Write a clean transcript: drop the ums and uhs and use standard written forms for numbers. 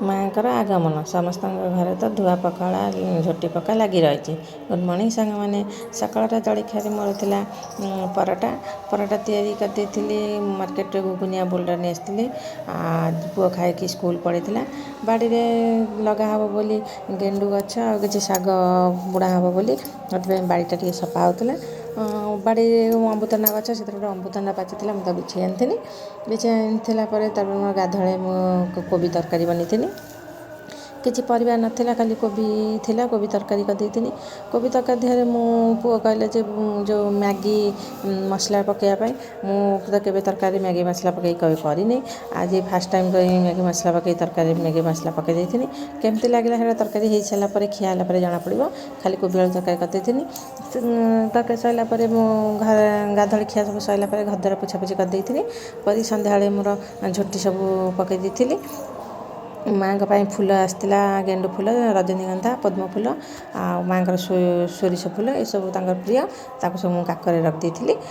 ମାଆଙ୍କର ଆଗମନ ସମସ୍ତଙ୍କ ଘରେ ତ ଧୁଆ ପଖଳା ଝୋଟି ପକା ଲାଗି ରହିଛି। ଗୁଡ଼୍ ମର୍ଣ୍ଣିଂ ସାଙ୍ଗମାନେ। ସକାଳଟା ଜଳଖିଆରେ ମୋର ଥିଲା ପରଟା ତିଆରି କରିଦେଇଥିଲି। ମାର୍କେଟରେ ଘୁଗୁନିଆ ବୋଲଡର ନେଇ ଆସିଥିଲି। ପୁଅ ଖାଇକି ସ୍କୁଲ ପଳେଇଥିଲା। ବାଡ଼ିରେ ଲଗା ହେବ ବୋଲି ଗେଣ୍ଡୁ ଗଛ ଆଉ କିଛି ଶାଗ ବୁଣା ହେବ ବୋଲି ସେଥିପାଇଁ ବାଡ଼ିଟା ଟିକେ ସଫା ହେଉଥିଲା। ବାଡ଼ିରେ ଅମୃତଭଣ୍ଡା ଗଛ, ସେଥିରେ ଗୋଟେ ଅମୃତଭଣ୍ଡା ପାଚିଥିଲା, ମୁଁ ତାକୁ ବିଛେଇ ଆଣିଥିଲି। ବିଛେଇ ଆଣିଥିଲା ପରେ ତାପରେ ମୋର ଗାଧୁଆବେଳେ ମୁଁ କୋବି ତରକାରୀ ବନେଇଥିଲି। କିଛି ପରିବା ନଥିଲା, ଖାଲି କୋବି ଥିଲା, କୋବି ତରକାରୀ କରିଦେଇଥିଲି। କୋବି ତରକାରୀ ଦେହରେ ମୁଁ ପୁଅ କହିଲେ ଯେ ଯେଉଁ ମ୍ୟାଗି ମସଲା ପକାଇବା ପାଇଁ। ମୁଁ ତ କେବେ ତରକାରୀ ମ୍ୟାଗି ମସଲା ପକାଇ କରିନି। ଆଜି ଫାଷ୍ଟ ଟାଇମ୍ କରି ମ୍ୟାଗି ମସଲା ପକାଇ ତରକାରୀ ମ୍ୟାଗି ମସଲା ପକାଇ ଦେଇଥିଲି। କେମିତି ଲାଗିଲା ସେଇଟା ତରକାରୀ ହେଇସାରିଲା ପରେ, ଖିଆ ହେଲା ପରେ ଜଣାପଡ଼ିବ। ଖାଲି କୋବି ଆଳୁ ତରକାରୀ କରିଦେଇଥିଲି। ତରକାରୀ ସରିଲା ପରେ ମୁଁ ଗାଧୁଆବେଳେ ଖିଆ ସବୁ ସରିଲା ପରେ ଘର ଦ୍ୱାର ପୋଛାପୋଛି କରିଦେଇଥିଲି। କରି ସନ୍ଧ୍ୟାବେଳେ ମୋର ଝୋଟି ସବୁ ପକାଇ ଦେଇଥିଲି। ମାଆଙ୍କ ପାଇଁ ଫୁଲ ଆସିଥିଲା, ଗେଣ୍ଡୁ ଫୁଲ, ରଜନୀଗନ୍ଧା, ପଦ୍ମ ଫୁଲ ଆଉ ମାଆଙ୍କର ସୋରିଷ ଫୁଲ, ଏସବୁ ତାଙ୍କର ପ୍ରିୟ। ତାକୁ ସବୁ ମୁଁ କାକରେ ରଖିଦେଇଥିଲି।